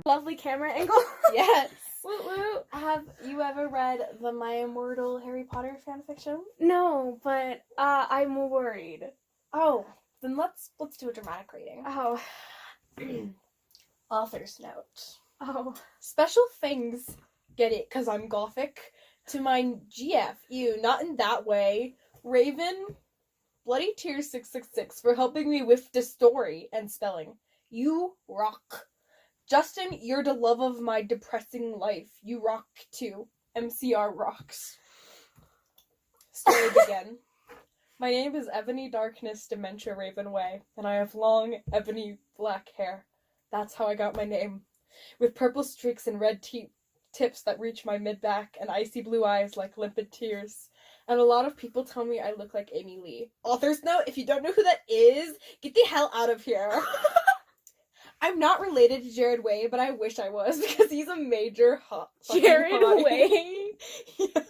Lovely camera angle. Yes. Woot woot. Have you ever read the My Immortal Harry Potter fanfiction? No, but I'm worried. Oh, then let's do a dramatic reading. Oh. Author's note. Oh. Special things, get it, 'cause I'm gothic, to my GF, ew, not in that way, Raven, Bloody Tears 666 for helping me with the story and spelling. You rock. Justin, you're the love of my depressing life. You rock too. MCR rocks. Story begin. My name is Ebony Darkness Dementia Ravenway, and I have long, ebony black hair. That's how I got my name. With purple streaks and red tips that reach my mid-back and icy blue eyes like limpid tears. And a lot of people tell me I look like Amy Lee. Author's note, if you don't know who that is, get the hell out of here. I'm not related to Jared Way, but I wish I was, because he's a major hot Jared hottie. Way? Yeah.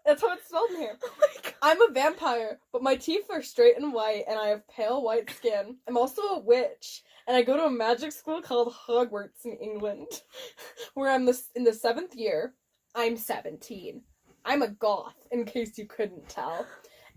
That's how it's spelled in here. Oh my god. I'm a vampire, but my teeth are straight and white, and I have pale white skin. I'm also a witch, and I go to a magic school called Hogwarts in England, where I'm in the 7th year. I'm 17. I'm a goth, in case you couldn't tell.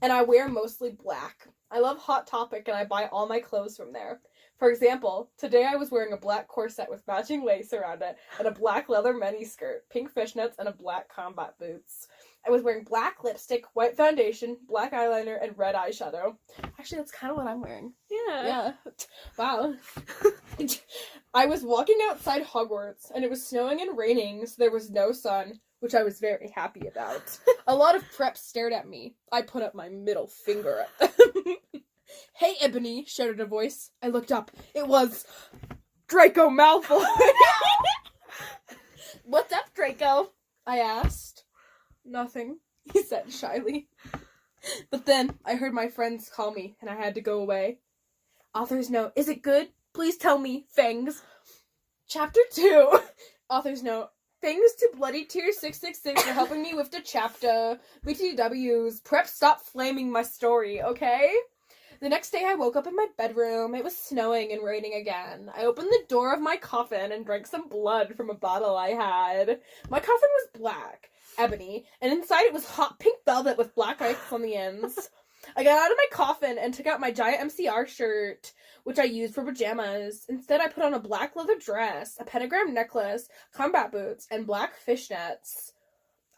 And I wear mostly black. I love Hot Topic, and I buy all my clothes from there. For example, today I was wearing a black corset with matching lace around it, and a black leather miniskirt, pink fishnets, and a black combat boots. I was wearing black lipstick, white foundation, black eyeliner, and red eyeshadow. Actually, that's kind of what I'm wearing. Yeah. Wow. I was walking outside Hogwarts, and it was snowing and raining, so there was no sun, which I was very happy about. A lot of preps stared at me. I put up my middle finger at them. Hey, Ebony, shouted a voice. I looked up. It was Draco Malfoy. What's up, Draco? I asked. Nothing, he said shyly. But then I heard my friends call me, and I had to go away. Author's note. Is it good? Please tell me. Fangs. Chapter 2. Author's note. Thanks to Bloody Tears 666 for helping me with the chapter. BTWs. Prep, stop flaming my story, okay? The next day I woke up in my bedroom. It was snowing and raining again. I opened the door of my coffin and drank some blood from a bottle I had. My coffin was black, ebony, and inside it was hot pink velvet with black ice on the ends. I got out of my coffin and took out my giant MCR shirt, which I used for pajamas. Instead, I put on a black leather dress, a pentagram necklace, combat boots, and black fishnets.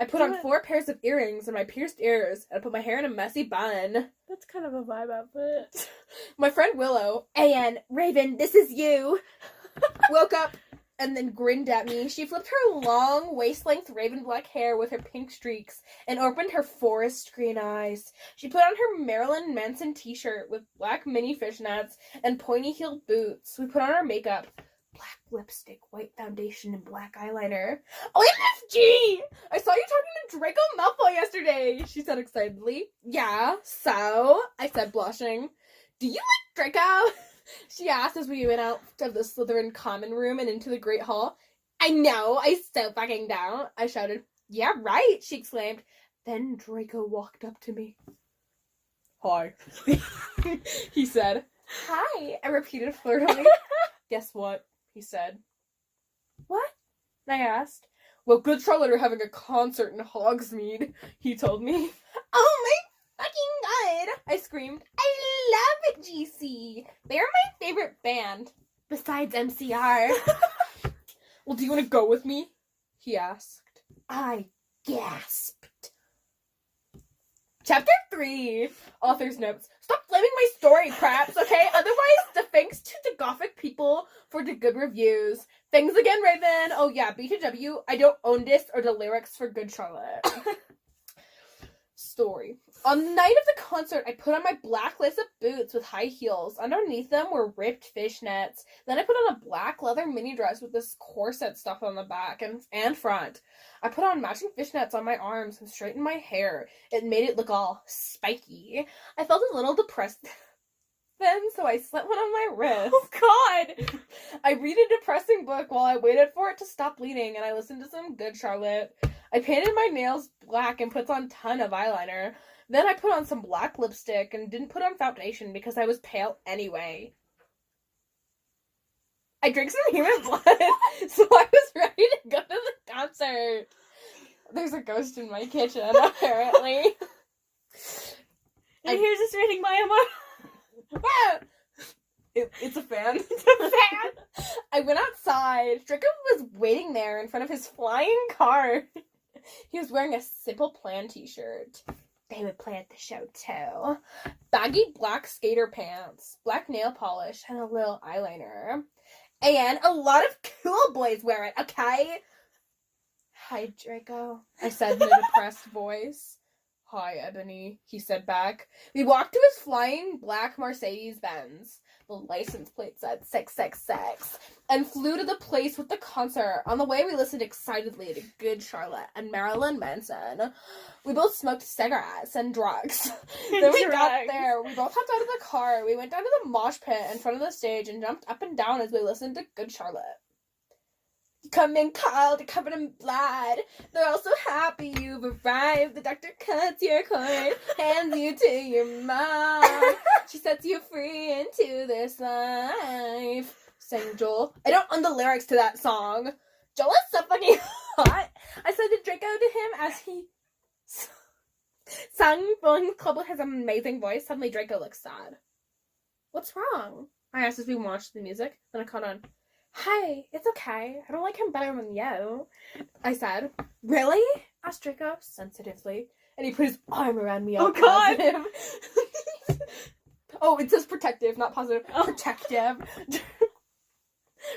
I put on 4 pairs of earrings and my pierced ears, and I put my hair in a messy bun. That's kind of a vibe outfit. My friend Willow, A.N. Raven, this is you, woke up and then grinned at me. She flipped her long, waist-length raven black hair with her pink streaks and opened her forest green eyes. She put on her Marilyn Manson t-shirt with black mini fishnets and pointy-heeled boots. We put on our makeup. Black lipstick, white foundation, and black eyeliner. OMFG! I saw you talking to Draco Malfoy yesterday, she said excitedly. Yeah, so? I said, blushing. Do you like Draco? She asked as we went out of the Slytherin common room and into the Great Hall. I know, I so fucking don't, I shouted. Yeah, right, she exclaimed. Then Draco walked up to me. Hi, he said. Hi, I repeated flirtily. Guess what? He said. What? I asked. Well, Good Charlotte are having a concert in Hogsmeade, he told me. Oh my fucking god! I screamed. I love it, GC! They're my favorite band. Besides MCR. Well, do you want to go with me? He asked. I gasped. Chapter 3. Author's notes. Stop flaming my story, craps, okay? Otherwise, the thanks to the gothic people for the good reviews. Thanks again, Raven. Oh yeah, BTW, I don't own this or the lyrics for Good Charlotte. Story. On the night of the concert, I put on my black lace-up boots with high heels. Underneath them were ripped fishnets. Then I put on a black leather mini dress with this corset stuff on the back and front. I put on matching fishnets on my arms and straightened my hair. It made it look all spiky. I felt a little depressed then, so I slipped one on my wrist. Oh god! I read a depressing book while I waited for it to stop bleeding, and I listened to some Good Charlotte. I painted my nails black and put on a ton of eyeliner. Then I put on some black lipstick and didn't put on foundation because I was pale anyway. I drank some human blood, so I was ready to go to the concert. There's a ghost in my kitchen, apparently. And here's this rating by Immortal. It's a fan. It's a fan. I went outside. Draco was waiting there in front of his flying car. He was wearing a Simple Plan t-shirt. They would play at the show, too. Baggy black skater pants, black nail polish, and a little eyeliner. And a lot of cool boys wear it, okay? Hi, Draco, I said in a depressed voice. Hi, Ebony, he said back. We walked to his flying black Mercedes-Benz. The license plate said 666. And flew to the place with the concert. On the way, we listened excitedly to Good Charlotte and Marilyn Manson. We both smoked cigarettes and drugs. Then we got there. We both hopped out of the car. We went down to the mosh pit in front of the stage and jumped up and down as we listened to Good Charlotte. You come in cold, you're covered in blood. They're all so happy you've arrived. The doctor cuts your cord, hands you to your mom. She sets you free into this life. Sang Joel. I don't own the lyrics to that song. Joel is so fucking hot. I said to Draco to him as he sang, filling the club with his amazing voice. Suddenly Draco looked sad. What's wrong? I asked as we watched the music. Then I caught on. Hi, it's okay. I don't like him better than you, I said. Really? Asked Draco sensitively. And he put his arm around me. Oh, God! Oh, it says protective, not positive. Oh. Protective.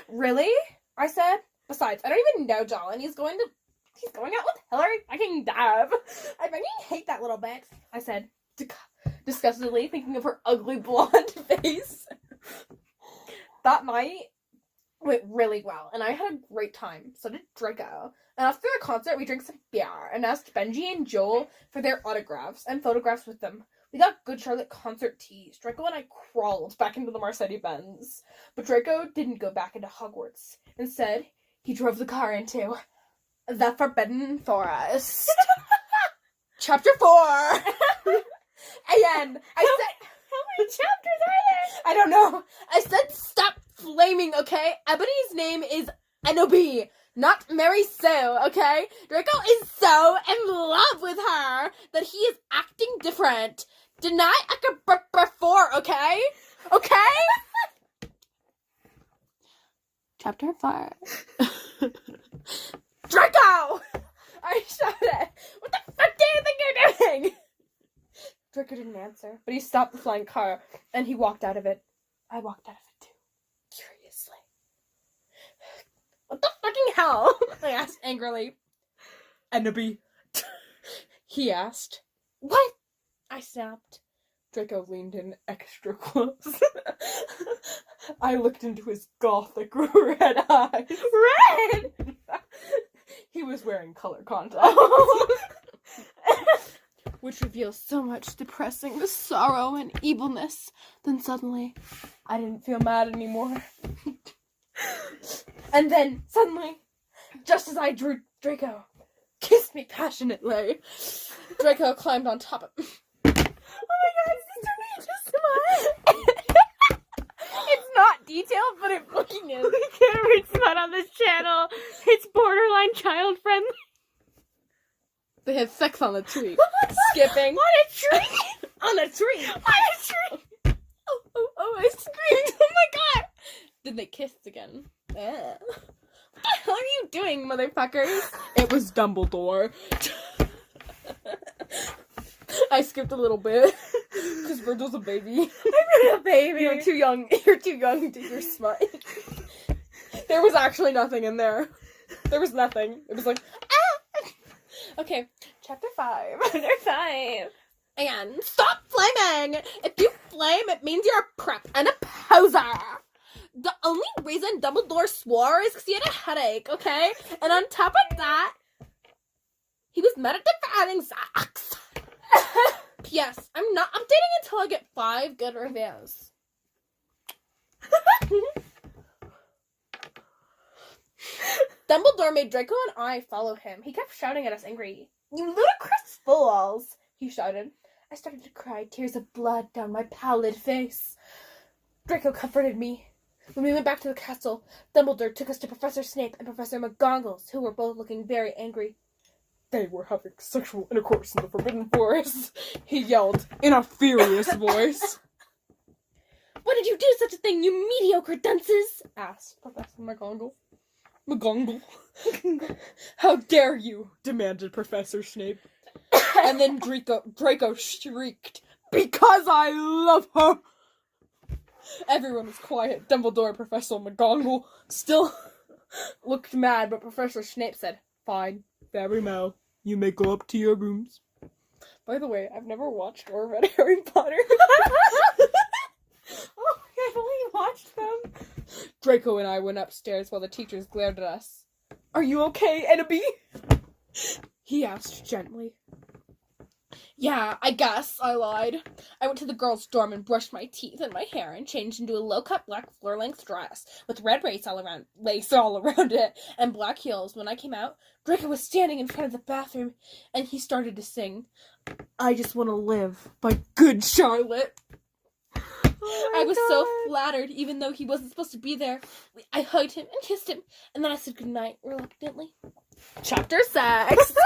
Really? I said. Besides, I don't even know John, and he's going out with Hillary fucking Dab. I fucking hate that little bitch, I said, disgustedly, thinking of her ugly blonde face. That night went really well, and I had a great time. So did Draco. And after the concert, we drank some beer and asked Benji and Joel for their autographs and photographs with them. We got Good Charlotte concert tees. Draco and I crawled back into the Mercedes-Benz. But Draco didn't go back into Hogwarts. Instead, he drove the car into the Forbidden Forest. Chapter 4! And I said... How many chapters are there? I don't know. I said stop flaming, okay? Ebony's name is N.O.B., not Mary Sue, okay? Draco is so in love with her that he is acting different. Deny before, okay? Okay? Chapter 4. Draco! I shouted. What the fuck do you think you're doing? Draco didn't answer, but he stopped the flying car, and he walked out of it. I walked out of it, too. Curiously. What the fucking hell? I asked angrily. Ennaby. He asked. What? I snapped. Draco leaned in extra close. I looked into his gothic red eyes. Red? He was wearing color contacts. Which reveals so much depressing sorrow and evilness. Then suddenly, I didn't feel mad anymore. And then, suddenly, just as I drew Draco, kissed me passionately. Draco climbed on top of me. Oh my god, is this too much? It's not detailed, but it fucking is. We can't read smut on this channel. It's borderline child friendly. They had sex on a tree. Skipping. On a tree? On a tree. On a tree! Oh, I screamed. Oh my god. Then they kissed again. What the hell are you doing, motherfuckers? It was Dumbledore. I skipped a little bit. Because Virgil's a baby. I'm a baby. You're too young. You're too young to hear smut. There was actually nothing in there. There was nothing. It was like, ah! Okay, chapter 5. Chapter 5. And stop flaming! If you flame, it means you're a prep and a poser! The only reason Dumbledore swore is because he had a headache, okay? And on top of that, he was meditative for having sex. P.S. I'm not updating until I get 5 good reviews. Dumbledore made Draco and I follow him. He kept shouting at us angrily. You ludicrous fools! He shouted. I started to cry, tears of blood down my pallid face. Draco comforted me. When we went back to the castle, Dumbledore took us to Professor Snape and Professor McGonagall, who were both looking very angry. They were having sexual intercourse in the Forbidden Forest, he yelled in a furious voice. Why did you do such a thing, you mediocre dunces? Asked Professor McGonagall. McGonagall. How dare you? Demanded Professor Snape. And then Draco shrieked, because I love her! Everyone was quiet. Dumbledore and Professor McGonagall still looked mad, but Professor Snape said, fine, very well. You may go up to your rooms. By the way, I've never watched or read Harry Potter. Oh, I've only watched them. Draco and I went upstairs while the teachers glared at us. Are you okay, Enemy? He asked gently. Yeah, I guess, I lied. I went to the girls' dorm and brushed my teeth and my hair and changed into a low-cut black floor-length dress with red lace all around it and black heels. When I came out, Draco was standing in front of the bathroom and he started to sing, I Just Want to Live by Good Charlotte. I was so flattered, even though he wasn't supposed to be there. I hugged him and kissed him, and then I said goodnight reluctantly. Chapter 6.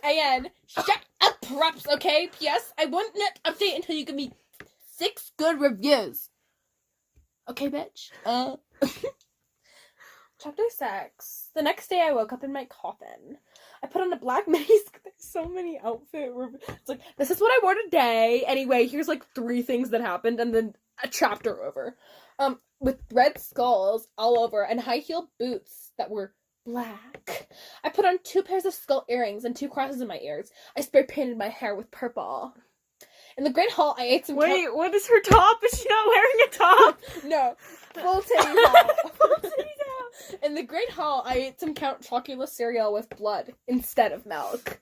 And shut up, props, okay? P.S. I won't net update until you give me 6 good reviews. Okay, bitch? Chapter 6. The next day I woke up in my coffin. I put on a black mini skirt. There's so many outfit. It's like, this is what I wore today. Anyway, here's like 3 things that happened and then a chapter over. With red skulls all over and high-heeled boots that were black. I put on 2 pairs of skull earrings and 2 crosses in my ears. I spray painted my hair with purple. In the Great Hall, I ate some... Wait, what is her top? Is she not wearing a top? No. Full titties out. Full titties out. In the Great Hall, I ate some Count Chocula cereal with blood instead of milk.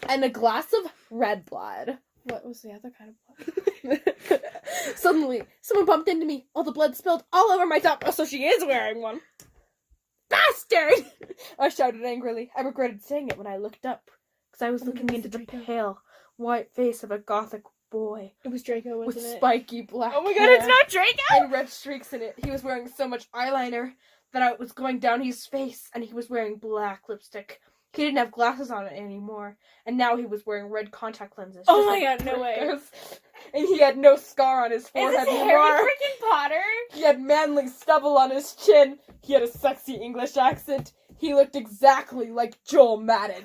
And a glass of red blood. What was the other kind of blood? Suddenly, someone bumped into me. All the blood spilled all over my top. Oh, so she is wearing one. Bastard! I shouted angrily. I regretted saying it when I looked up. Because I was looking into the pale, white face of a gothic boy. It was Draco, wasn't with it? spiky black Oh my god, hair it's not Draco! and red streaks in it. He was wearing so much eyeliner that it was going down his face, and he was wearing black lipstick. He didn't have glasses on it anymore, and now he was wearing red contact lenses. Oh my god, no way. And he had no scar on his forehead Is this anymore. Harry freaking Potter? He had manly stubble on his chin. He had a sexy English accent. He looked exactly like Joel Madden.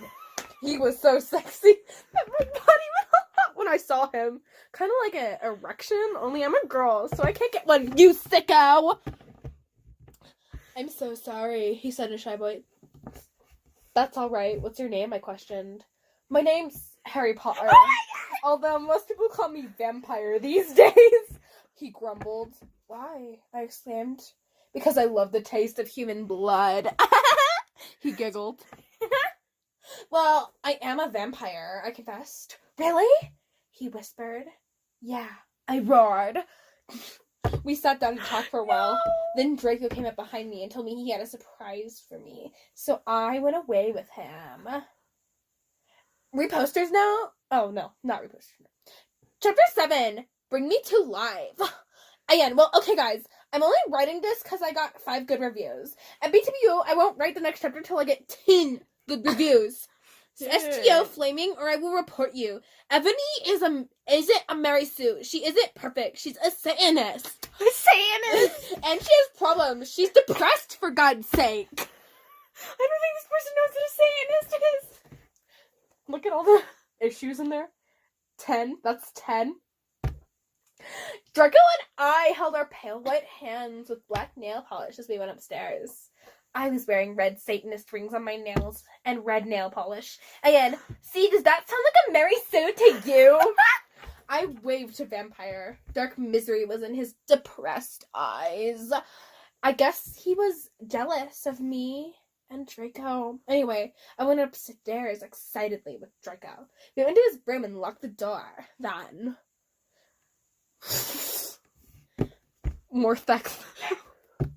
He was so sexy that my body went up when I saw him. Kind of like an erection, only I'm a girl, so I can't get one, you sicko! I'm so sorry, he said in a shy voice. That's alright. What's your name? I questioned. My name's Harry Potter. Oh my god! Although most people call me Vampire these days. He grumbled. Why? I exclaimed. Because I love the taste of human blood. He giggled. Well, I am a vampire, I confessed. Really? He whispered. Yeah, I roared. We sat down to talk for a while. Then Draco came up behind me and told me he had a surprise for me. So I went away with him. Reposters now? Oh, no, not reposters. Chapter 7. Bring me to life. Again, well, okay, guys. I'm only writing this because I got 5 good reviews. And BTBU, I won't write the next chapter until I get 10 good reviews. STO flaming or I will report you. Ebony isn't a Mary Sue. She isn't perfect. She's a Satanist. A Satanist? And she has problems. She's depressed, for God's sake. I don't think this person knows what a Satanist is. Look at all the issues in there. 10. That's 10. Draco and I held our pale white hands with black nail polish as we went upstairs. I was wearing red Satanist rings on my nails and red nail polish. Again, see, does that sound like a Mary Sue to you? I waved to Vampire. Dark misery was in his depressed eyes. I guess he was jealous of me and Draco. Anyway, I went upstairs excitedly with Draco. We went to his room and locked the door. Then... more sex.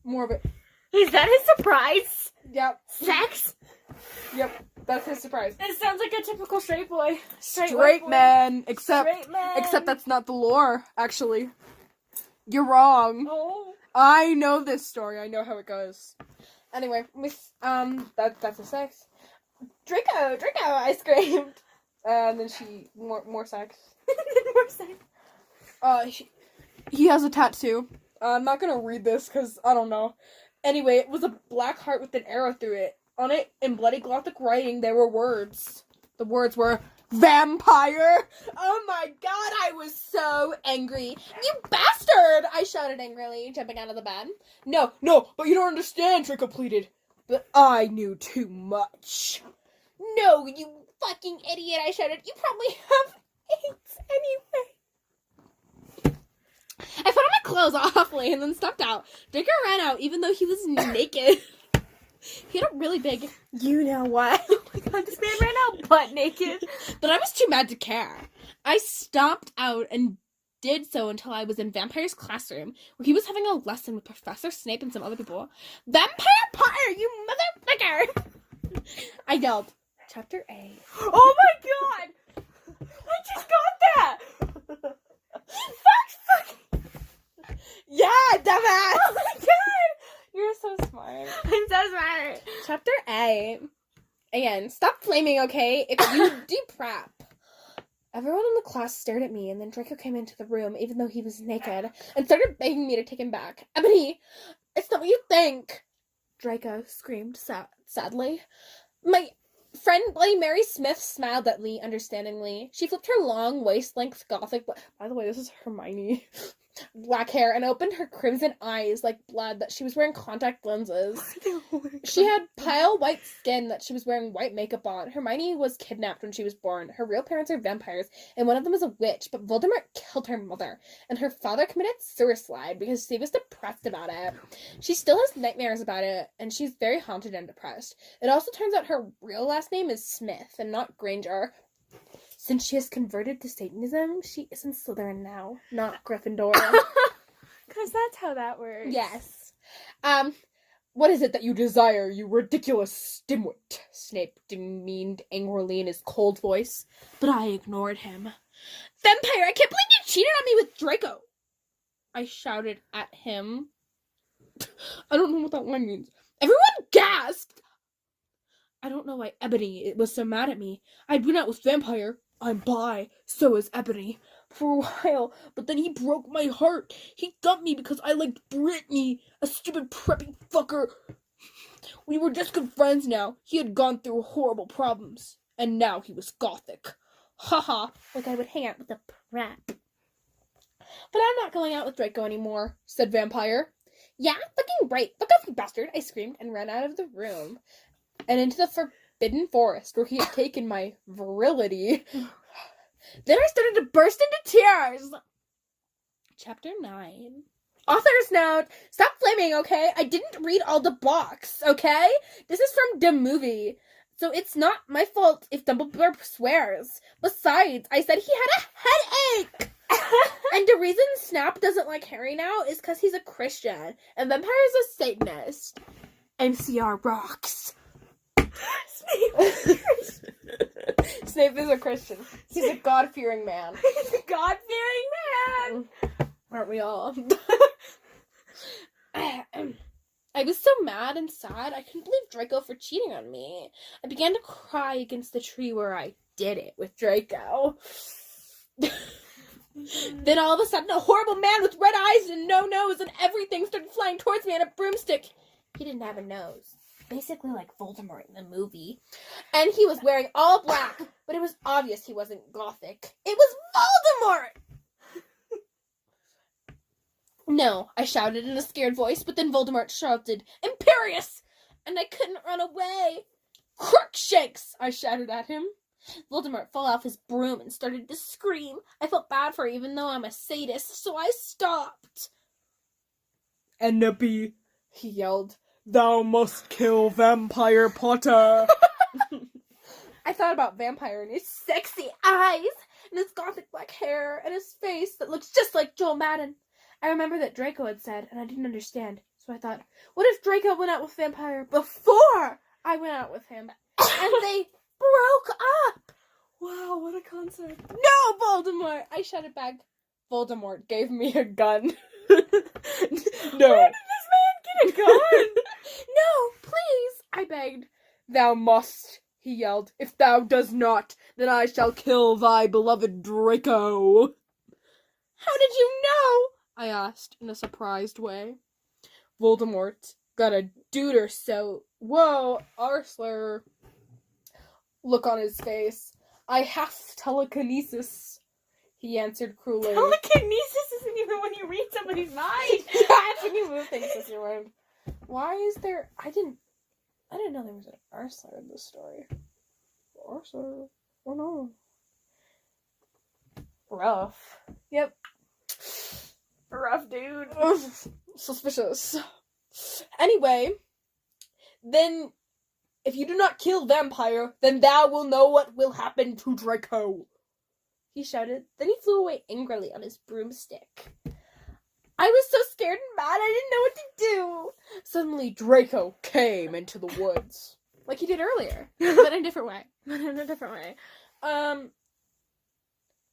More of it. Is that a surprise? Yep. Sex? Yep. That's his surprise. It sounds like a typical straight boy. Straight boy. man, except Straight man. that's not the lore, actually. You're wrong. Oh. I know this story. I know how it goes. Anyway, that's a sex. Draco, I screamed. And then more sex. More sex. He has a tattoo. I'm not gonna read this because I don't know. Anyway, it was a black heart with an arrow through it. On it, in bloody Gothic writing, there were words. The words were, vampire! Oh my god, I was so angry. You bastard! I shouted angrily, jumping out of the bed. No, but you don't understand, Draco pleaded. But I knew too much. No, you fucking idiot, I shouted. You probably have AIDS anyway. I put on my clothes awfully and then stepped out. Draco ran out even though he was naked. He had a really big... You know what? Oh my god, this man ran out butt naked. But I was too mad to care. I stomped out and did so until I was in Vampire's classroom, where he was having a lesson with Professor Snape and some other people. Vampire Potter, you motherfucker! I yelled. Chapter 8. Oh my god! I just got that! Fuck! Yeah, dumbass! Oh my god! You're so smart. I'm so smart. Chapter 8. Again, stop flaming, okay? If you do prep. Everyone in the class stared at me, and then Draco came into the room, even though he was naked, and started begging me to take him back. Ebony, it's not what you think! Draco screamed sadly. My friend Bloody Mary Smith smiled at me understandingly. She flipped her long, waist-length gothic... By the way, this is Hermione. Black hair and opened her crimson eyes like blood that she was wearing contact lenses. She had pale white skin that she was wearing white makeup on. Hermione was kidnapped when she was born. Her real parents are vampires, and one of them is a witch, but Voldemort killed her mother, and her father committed suicide because he was depressed about it. She still has nightmares about it, and she's very haunted and depressed. It also turns out her real last name is Smith and not Granger. Since she has converted to Satanism, she is in Slytherin now, not Gryffindor. Because that's how that works. Yes. What is it that you desire, you ridiculous dimwit? Snape demeaned angrily in his cold voice, but I ignored him. Vampire, I can't believe you cheated on me with Draco! I shouted at him. I don't know what that line means. Everyone gasped! I don't know why Ebony was so mad at me. I'd been out with Vampire. I'm bi, so is Ebony, for a while, but then he broke my heart. He dumped me because I liked Brittany, a stupid preppy fucker. We were just good friends now. He had gone through horrible problems, and now he was gothic. Haha, like I would hang out with a prep. But I'm not going out with Draco anymore, said Vampire. Yeah, fucking right. Fuck off, you bastard, I screamed and ran out of the room and into the forbidden forest where he had taken my virility. Then I started to burst into tears. Chapter 9. Author's note. Stop flaming, okay? I didn't read all the books, okay? This is from the movie. So it's not my fault if Dumbledore swears. Besides, I said he had a headache. And the reason Snap doesn't like Harry now is because he's a Christian. And Vampire is a Satanist. MCR rocks. Snape is a Christian. He's a God-fearing man. He's a God-fearing man! Aren't we all? I was so mad and sad, I couldn't believe Draco for cheating on me. I began to cry against the tree where I did it with Draco. Then all of a sudden, a horrible man with red eyes and no nose and everything started flying towards me on a broomstick. He didn't have a nose. Basically like Voldemort in the movie. And he was wearing all black, but it was obvious he wasn't gothic. It was Voldemort! No, I shouted in a scared voice, but then Voldemort shouted, Imperious! And I couldn't run away. Crookshanks! I shouted at him. Voldemort fell off his broom and started to scream. I felt bad for her even though I'm a sadist, so I stopped. Ennaby, he yelled. Thou must kill Vampire Potter. I thought about Vampire and his sexy eyes, and his gothic black hair, and his face that looks just like Joel Madden. I remember that Draco had said, and I didn't understand, so I thought, what if Draco went out with Vampire before I went out with him? And they broke up. Wow, what a concept. No, Voldemort! I shouted back. Voldemort gave me a gun. No. Where did this man get a gun? No, please, I begged. Thou must, he yelled. If thou does not, then I shall kill thy beloved Draco. How did you know? I asked in a surprised way. Voldemort got a duder so... Whoa, Arsler. Look on his face. I have telekinesis, he answered cruelly. Telekinesis isn't even when you read somebody's mind. That's when you move things with your mind. Why is there... I didn't know there was an Arsler in this story. Arsler? Oh no. Rough. Yep. Rough dude. Suspicious. Anyway, then, if you do not kill Vampire, then thou will know what will happen to Draco. He shouted. Then he flew away angrily on his broomstick. I was so scared and mad I didn't know what to do. Suddenly, Draco came into the woods. Like he did earlier. But in a different way.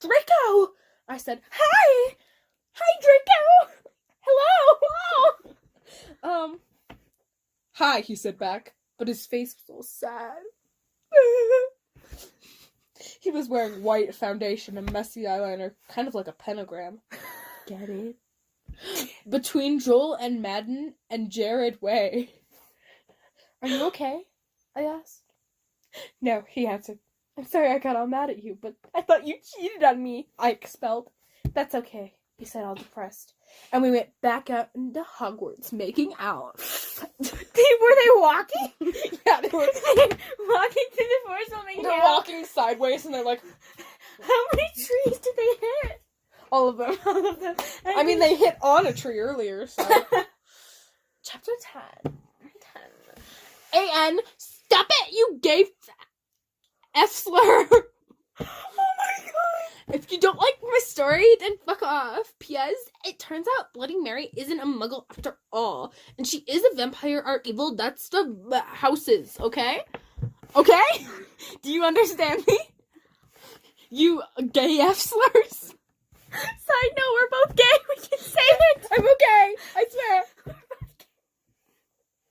Draco! I said, Hi! Hi, Draco! Hello! Hi, he said back, but his face was all sad. He was wearing white foundation and messy eyeliner, kind of like a pentagram. Get it? Between Joel and Madden and Jared Way. Are you okay? I asked. No, he answered. I'm sorry I got all mad at you, but I thought you cheated on me, I expelled. That's okay, he said, all depressed. And we went back out into Hogwarts, making out. Were they walking? Yeah, they were walking through the forest while making they're out? walking sideways, and they're like... How many trees did they hit? All of them. All of them. I mean, they hit on a tree earlier, so... Chapter 10. A.N. Stop it, you gay F-slur! Oh my god! If you don't like my story, then fuck off. P.S. It turns out Bloody Mary isn't a muggle after all. And she is a vampire are evil. That's the houses, okay? Okay? Do you understand me? You gay F-slurs? Side note, we're both gay. We can say it. I'm okay. I swear.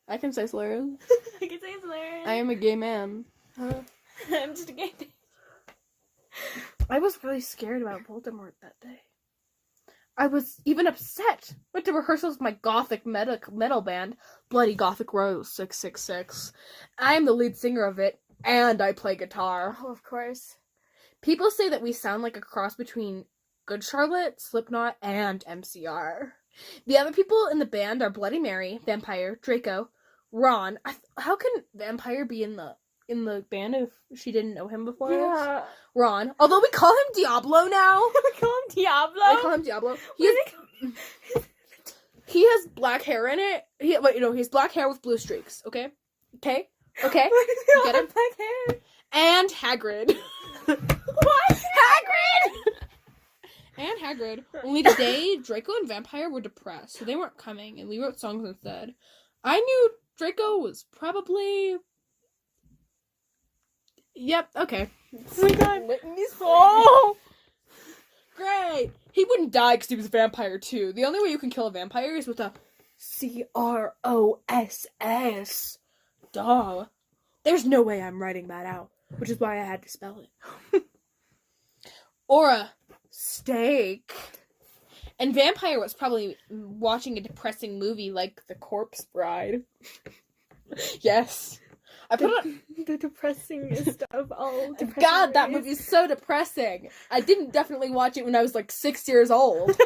I can say slurs. I can say slurs. I am a gay man. I'm just a gay thing. I was really scared about Voldemort that day. I was even upset. Went to rehearsals with my gothic metal band, Bloody Gothic Rose 666. I am the lead singer of it, and I play guitar. Oh, of course. People say that we sound like a cross between Good Charlotte, Slipknot, and MCR. The other people in the band are Bloody Mary, Vampire, Draco, Ron. How can Vampire be in the band if she didn't know him before? Yeah. Ron. Although we call him Diablo now. We call him Diablo? I call him Diablo. He has black hair in it. He has black hair with blue streaks. Okay? Okay? Okay? You get it? black hair? And Hagrid. What? Hagrid! And Hagrid. Only today, Draco and Vampire were depressed, so they weren't coming, and we wrote songs instead. I knew Draco was probably... Yep, okay. Oh my god. Oh! Great! He wouldn't die because he was a vampire, too. The only way you can kill a vampire is with a C-R-O-S-S. Duh. There's no way I'm writing that out, which is why I had to spell it. Or a steak. And Vampire was probably watching a depressing movie like The Corpse Bride. Yes. I put on the depressingest of all depressing God, that movies. movie is so depressing. I didn't definitely watch it when I was like 6 years old.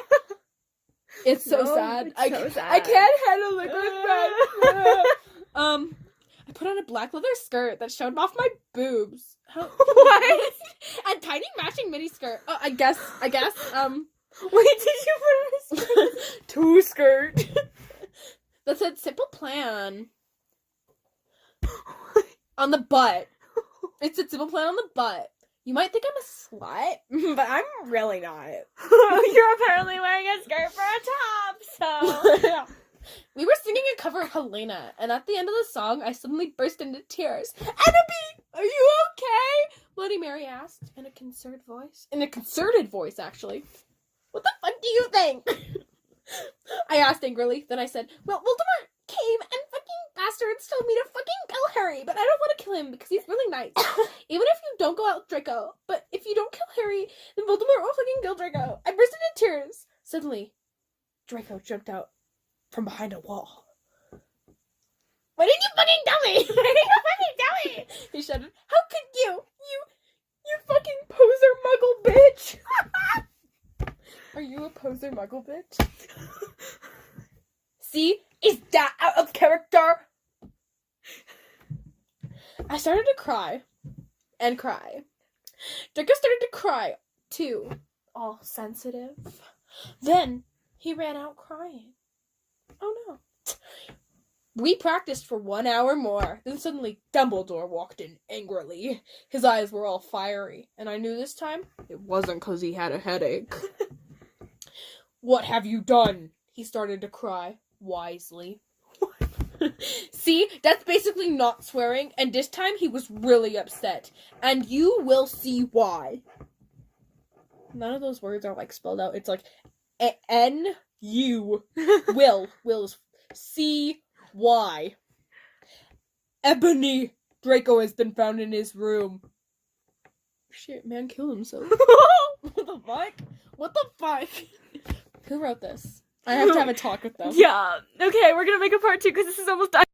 It's so sad. It's so sad. I can't handle liquid bread. I put on a black leather skirt that showed off my boobs. What? A tiny matching mini skirt. Oh, I guess. Wait, did you put on a skirt? Two skirt. That said simple plan. On the butt. It said simple plan on the butt. You might think I'm a slut, but I'm really not. You're apparently wearing a skirt for a top, so... We were singing a cover of Helena, and at the end of the song, I suddenly burst into tears. Annabelle, are you okay? Bloody Mary asked in a concerted voice, actually. What the fuck do you think? I asked angrily. Then I said, well, Voldemort came and fucking bastards told me to fucking kill Harry, but I don't want to kill him because he's really nice. Even if you don't go out with Draco. But if you don't kill Harry, then Voldemort will fucking kill Draco. I burst into tears. Suddenly, Draco jumped out from behind a wall. Why didn't you fucking tell me? Why didn't you fucking tell me? He shouted, how could you? You fucking poser muggle bitch. Are you a poser muggle bitch? See? Is that out of character? I started to cry. And cry. Draco started to cry, too. All sensitive. Then, he ran out crying. Oh no. We practiced for 1 hour more. Then suddenly Dumbledore walked in angrily. His eyes were all fiery. And I knew this time it wasn't because he had a headache. What have you done? He started to cry, wisely. See, that's basically not swearing, and this time he was really upset. And you will see why. None of those words are, like, spelled out. It's like, N-U. Will is C-Y. Ebony! Draco has been found in his room. Shit, man killed himself. What the fuck? What the fuck? Who wrote this? I have to have a talk with them. Yeah. Okay, we're gonna make a part 2 because this is almost done.